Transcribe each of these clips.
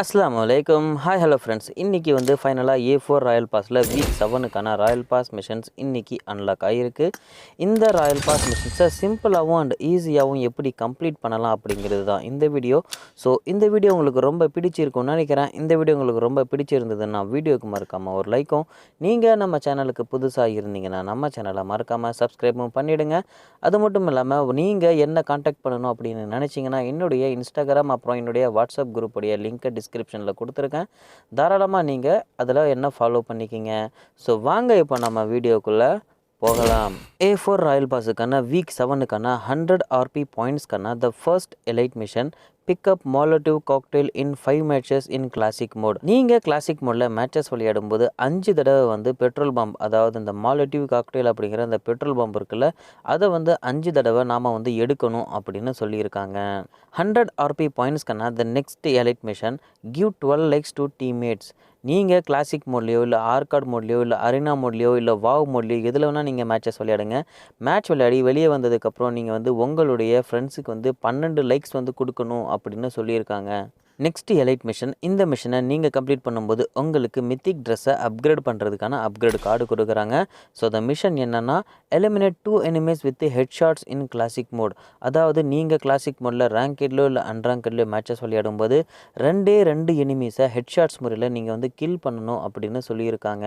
அஸ்ஸலாமு அலைக்கும். Hi hello friends. இன்றைக்கி வந்து ஃபைனலாக A4 ராயல் பாஸில் வீக் 7க்கான ராயல் பாஸ் மிஷன்ஸ் இன்றைக்கி அன்லாக் ஆகிருக்கு. இந்த ராயல் பாஸ் மிஷன்ஸை சிம்பிளாகவும் அண்ட் ஈஸியாகவும் எப்படி கம்ப்ளீட் பண்ணலாம் அப்படிங்கிறது தான் இந்த வீடியோ. ஸோ இந்த வீடியோ உங்களுக்கு ரொம்ப பிடிச்சிருக்கும்னு நினைக்கிறேன். இந்த வீடியோ உங்களுக்கு ரொம்ப பிடிச்சிருந்ததுன்னா வீடியோக்கு மறக்காமல் ஒரு லைக்கும், நீங்கள் நம்ம சேனலுக்கு புதுசாக இருந்தீங்கன்னா நம்ம சேனலை மறக்காமல் சப்ஸ்கிரைபும் பண்ணிவிடுங்க. அது மட்டும் இல்லாமல் நீங்கள் என்ன காண்டாக்ட் பண்ணணும் அப்படின்னு நினச்சிங்கன்னா என்னுடைய இன்ஸ்டாகிராம் அப்புறம் என்னுடைய வாட்ஸ்அப் குரூப்புடைய லிங்க்கை டிஸ்கிரிப்ஷனில் கொடுத்துருக்கேன். தாராளமாக நீங்கள் அதில் என்ன ஃபாலோ பண்ணிக்கிங்க. ஸோ வாங்க இப்போ நம்ம வீடியோக்குள்ளே போகலாம். A4 ராயல் பாஸுக்கான வீக் 7க்கான 100 RP பாயிண்ட்ஸ்க்கான the first elite mission pickup Molotov cocktail in 5 matches in classic mode. நீங்கள் கிளாசிக் மோடில் மேட்சஸ் விளையாடும்போது 5 தடவை வந்து பெட்ரோல் பம்ப், அதாவது இந்த மாலோட்டிவ் காக்டெயில் அப்படிங்கிற அந்த பெட்ரோல் பம்ப் இருக்குல்ல, அதை வந்து 5 தடவை நாம் வந்து எடுக்கணும் அப்படின்னு சொல்லியிருக்காங்க. 100 RP பாயிண்ட்ஸ்க்கான the next elite mission give 12 likes to teammates. நீங்கள் கிளாசிக் மோட்லேயோ இல்லை ஆர்காட் மோட்லேயோ இல்லை அரினா மோட்லேயோ இல்லை வாவ் மோட்லேயோ எதில் வேணால் நீங்கள் மேட்சஸ் விளையாடுங்க. மேட்ச் விளையாடி வெளியே வந்ததுக்கப்புறம் நீங்கள் வந்து உங்களுடைய ஃப்ரெண்ட்ஸுக்கு வந்து 12 லைக்ஸ் வந்து கொடுக்கணும் அப்படின்னு சொல்லியிருக்காங்க. Next elite mission. இந்த மிஷனை நீங்கள் கம்ப்ளீட் பண்ணும்போது உங்களுக்கு மித்திக் ட்ரெஸ்ஸை அப்கிரேட் பண்ணுறதுக்கான அப்கிரேட் கார்டு கொடுக்குறாங்க. ஸோ த மிஷன் என்னென்னா eliminate 2 enemies with head shots in classic mode. அதாவது நீங்கள் கிளாசிக் மோடில் ரேங்கெட்லோ இல்லை அன்ரேங்கெட்லோ மேட்சஸ் விளையாடும்போது 2 எனிமீஸை ஹெட் ஷாட்ஸ் முறையில் நீங்கள் வந்து கில் பண்ணணும் அப்படின்னு சொல்லியிருக்காங்க.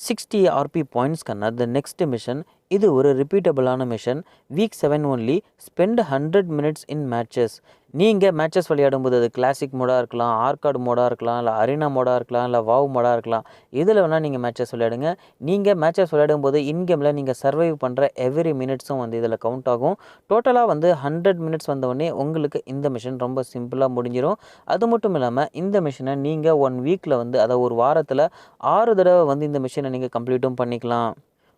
60 RP பாயிண்ட்ஸ்க்கான த நெக்ஸ்ட் மிஷன். இது ஒரு ரிப்பீட்டபிளான mission. Week 7 only spend 100 minutes in matches. நீங்கள் மேட்சஸ் விளையாடும்போது அது கிளாசிக் மோடாக இருக்கலாம், ஆர்காட் மோடாக இருக்கலாம், இல்லை அரினா மோடாக இருக்கலாம், இல்லை வாவ் மோடாக இருக்கலாம். இதில் வேணால் நீங்கள் மேட்சஸ் விளையாடுங்க. நீங்கள் மேட்சஸ் விளையாடும்போது இன்கேமில் நீங்கள் சர்வைவ் பண்ணுற எவ்ரி மினிட்ஸும் வந்து இதில் கவுண்ட் ஆகும். டோட்டலாக வந்து 100 மினிட்ஸ் வந்தவொடனே உங்களுக்கு இந்த மிஷன் ரொம்ப சிம்பிளாக முடிஞ்சிடும். அது மட்டும் இல்லாமல் இந்த மிஷனை நீங்கள் 1 வீக்கில் வந்து, அதாவது ஒரு வாரத்தில் 6 தடவை வந்து இந்த மிஷனை நீங்கள் கம்ப்ளீட்டும் பண்ணிக்கலாம்.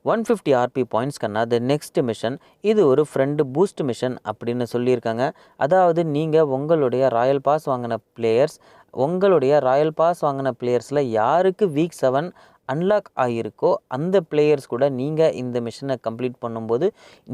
150 RP பாயிண்ட்ஸ்க்கான த நெக்ஸ்ட் மிஷன். இது ஒரு ஃப்ரெண்டு பூஸ்ட் மிஷன் அப்படின்னு சொல்லியிருக்காங்க. அதாவது நீங்கள் உங்களுடைய ராயல் பாஸ் வாங்கின பிளேயர்ஸில் யாருக்கு வீக் 7 அன்லாக் ஆகியிருக்கோ அந்த பிளேயர்ஸ் கூட நீங்கள் இந்த மிஷனை கம்ப்ளீட் பண்ணும்போது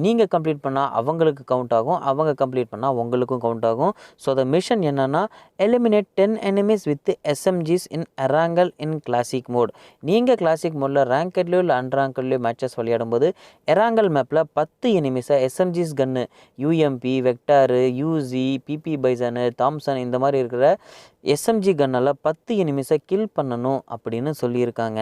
நீங்கள் கம்ப்ளீட் பண்ணால் அவங்களுக்கு கவுண்ட் ஆகும், அவங்க கம்ப்ளீட் பண்ணால் உங்களுக்கும் கவுண்ட் ஆகும். ஸோ த மிஷன் என்னென்னா eliminate 10 enemies with SMGs in Erangel in classic mode. நீங்கள் கிளாசிக் மோடில் ரேங்கெட்லையோ இல்லை அன்ரேங்கெட்லையோ மேட்சஸ் விளையாடும்போது எராங்கல் மேப்பில் 10 எனிமீஸை SMGs gun, UMP, Vector, UZ, PP Bizon, Thompson இந்த மாதிரி இருக்கிற SMG கன்னால் 10 எனிமீஸை கில் பண்ணணும் அப்படின்னு சொல்லியிருக்காங்க.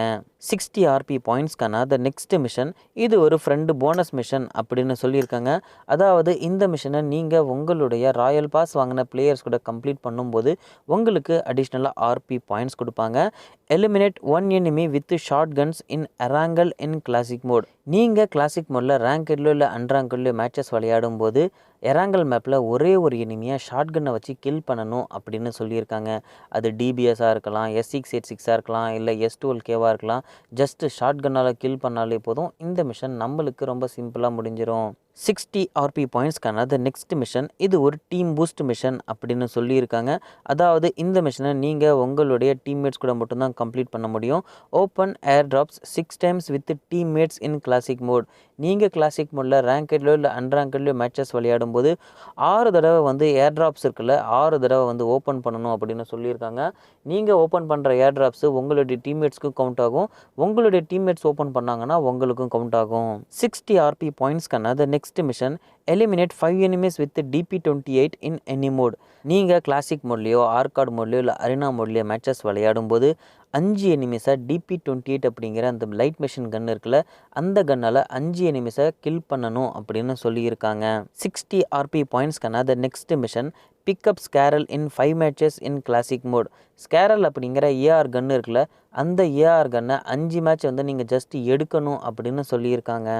60 RP பாயிண்ட்ஸ்க்கான த நெக்ஸ்ட் மிஷன். இது ஒரு ஃப்ரெண்டு போனஸ் மிஷன் அப்படின்னு சொல்லியிருக்காங்க. அதாவது இந்த மிஷனை நீங்கள் உங்களுடைய ராயல் பாஸ் வாங்கின பிளேயர்ஸ் கூட கம்ப்ளீட் பண்ணும்போது உங்களுக்கு அடிஷ்னலாக RP பாயிண்ட்ஸ் கொடுப்பாங்க. Eliminate 1 enemy with short guns in Erangel in classic mode. நீங்கள் கிளாசிக் மோடில் ரேங்கெட்லையோ இல்லை அன்ரேங்கெட்லையோ மேட்சஸ் விளையாடும்போது எராங்கல் மேப்பில் ஒரே ஒரு எனிமியாக ஷார்ட் கன்னை வச்சு கில் பண்ணணும் அப்படின்னு சொல்லியிருக்காங்க. அது DBSஆக இருக்கலாம், S686ஆக இருக்கலாம், இல்லை S12Kவாக இருக்கலாம். ஜஸ்ட்டு ஷார்ட் கன்னால் கில் பண்ணாலே போதும். இந்த மிஷன் நம்மளுக்கு ரொம்ப சிம்பிளாக முடிஞ்சிடும். 60 RP பாயிண்ட்ஸ்க்கான த நெக்ஸ்ட் மிஷன். இது ஒரு டீம் பூஸ்ட் மிஷன் அப்படின்னு சொல்லியிருக்காங்க. அதாவது இந்த மிஷனை நீங்கள் உங்களுடைய டீம்மேட்ஸ் கூட மட்டும்தான் கம்ப்ளீட் பண்ண முடியும். Open air drops 6 times with teammates in classic mode. நீங்கள் கிளாசிக் மோடில் ரேங்கெட்லையோ இல்லை அன்ரேங்கெட்லையோ மேட்சஸ் விளையாடும்போது 6 தடவை வந்து ஏர் ட்ராப்ஸ் இருக்குல்ல, 6 தடவை வந்து ஓப்பன் பண்ணணும் அப்படின்னு சொல்லியிருக்காங்க. நீங்கள் ஓப்பன் பண்ணுற ஏர் ட்ராப்ஸு உங்களுடைய டீம்மேட்ஸ்க்கும் கவுண்ட் ஆகும், உங்களுடைய டீம்மேட்ஸ் ஓப்பன் பண்ணாங்கன்னா உங்களுக்கும் கவுண்ட் ஆகும். 60 RP பாயிண்ட்ஸ்க்கான the next mission eliminate 5 enemies with DP28 in any mode. நீங்கள் கிளாசிக் மோட்லேயோ ஆர்காட் மோட்லேயோ இல்லை அரினா மோட்லேயோ மேட்சஸ் விளையாடும்போது 5 எனிமீஸை DP28 அப்படிங்கிற அந்த லைட் மிஷின் கன் இருக்குல்ல, அந்த கன்னால் 5 எனிமீஸை கில் பண்ணணும் அப்படின்னு சொல்லியிருக்காங்க. 60 RP பாயிண்ட்ஸ்க்கான the next mission pickup scar L in 5 matches in classic mode. Scar L அப்படிங்கிற AR கன்று இருக்குல்ல, அந்த AR கன்னை 5 மேட்ச் வந்து நீங்கள் ஜஸ்ட் எடுக்கணும் அப்படின்னு சொல்லியிருக்காங்க.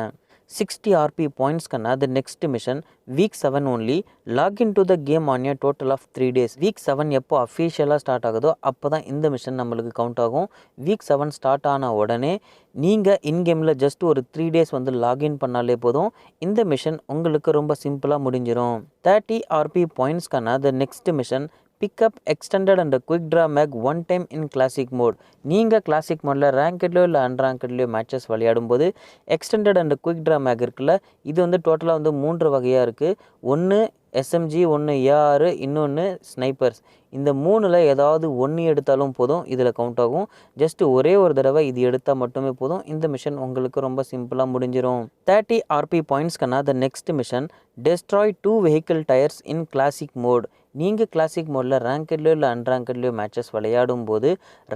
60 RP பாயிண்ட்ஸ்க்கான the next mission. Week 7 only login to the game on a total of 3 days. Week 7 எப்போ அஃபீஷியலாக ஸ்டார்ட் ஆகுதோ அப்போ தான் இந்த மிஷன் நம்மளுக்கு கவுண்ட் ஆகும். வீக் 7 ஸ்டார்ட் ஆன உடனே நீங்கள் இன்கேமில் ஜஸ்ட் ஒரு 3 days வந்து லாகின் பண்ணாலே போதும். இந்த மிஷன் உங்களுக்கு ரொம்ப சிம்பிளாக முடிஞ்சிடும். 30 RP பாயிண்ட்ஸ்க்கான the next mission pickup extended and quick draw mag 1 time in classic mode. நீங்கள் கிளாசிக் மோடில் ரேங்கெட்லையோ இல்லை அன்ரேங்கெட்லையோ மேட்சஸ் விளையாடும்போது extended and quick draw mag இருக்குல்ல, இது வந்து டோட்டலாக வந்து 3 வகையாக இருக்குது. ஒன்று எஸ்எம்ஜி, ஒன்று ஏஆர், இன்னொன்று ஸ்னைப்பர்ஸ். இந்த 3ல் ஏதாவது ஒன்று எடுத்தாலும் போதும், இதில் கவுண்ட் ஆகும். ஜஸ்ட் ஒரே ஒரு தடவை இது எடுத்தால் மட்டுமே போதும். இந்த மிஷன் உங்களுக்கு ரொம்ப சிம்பிளாக முடிஞ்சிடும். 30 ஆர்பி பாயிண்ட்ஸ்க்கான the next mission, destroy 2 vehicle tyres in classic mode. நீங்கள் கிளாசிக் மோடில் ரேங்கட்லையோ இல்லை அன்ரேங்கட்லையோ மேட்சஸ் விளையாடும் போது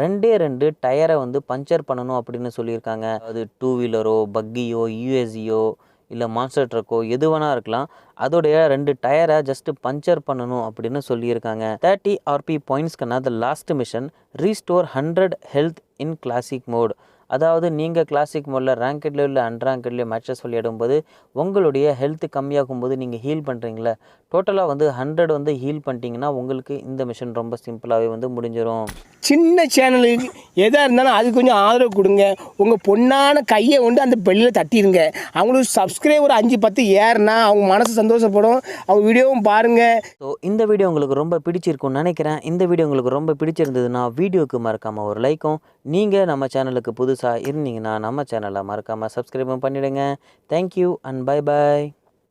2 டயரை வந்து பஞ்சர் பண்ணணும் அப்படின்னு சொல்லியிருக்காங்க. அது 2 வீலரோ, பக்கியோ, யூஎஸ்இயோ இல்லை மான்ஸ்டர் ட்ரக்கோ எது வேணா இருக்கலாம். அதோடைய 2 டயரை ஜஸ்ட் பஞ்சர் பண்ணணும் அப்படின்னு சொல்லியிருக்காங்க. 30 ஆர்பி பாயிண்ட்ஸ்க்கான the last mission, restore 100 health in classic mode. அதாவது நீங்கள் கிளாசிக் மோடில் ரேங்கட்லையோ இல்லை அன்ரேங்கட்லையோ மேட்சஸ் விளையாடும்போது உங்களுடைய ஹெல்த் கம்மியாகும் போது நீங்கள் ஹீல் பண்ணுறீங்களே, டோட்டலாக வந்து 100 வந்து ஹீல் பண்ணிட்டீங்கன்னா உங்களுக்கு இந்த மிஷன் ரொம்ப சிம்பிளாகவே வந்து முடிஞ்சிடும். சின்ன சேனலுக்கு எதாக இருந்தாலும் அது கொஞ்சம் ஆதரவு கொடுங்க. உங்கள் பொண்ணான கையை கொண்டு அந்த பெல்லில் தட்டிடுங்க. அவங்களுக்கு சப்ஸ்கிரைபர் 5-10 ஏறுனா அவங்க மனசு சந்தோஷப்படும். அவங்க வீடியோவும் பாருங்கள். ஸோ இந்த வீடியோ உங்களுக்கு ரொம்ப பிடிச்சிருக்கும்னு நினைக்கிறேன். இந்த வீடியோ உங்களுக்கு ரொம்ப பிடிச்சிருந்ததுன்னா வீடியோவுக்கு மறக்காமல் ஒரு லைக்கும், நீங்கள் நம்ம சேனலுக்கு புதுசாக இருந்தீங்கன்னா நம்ம சேனலை மறக்காமல் சப்ஸ்கிரைபும் பண்ணிவிடுங்க. Thank you and bye bye.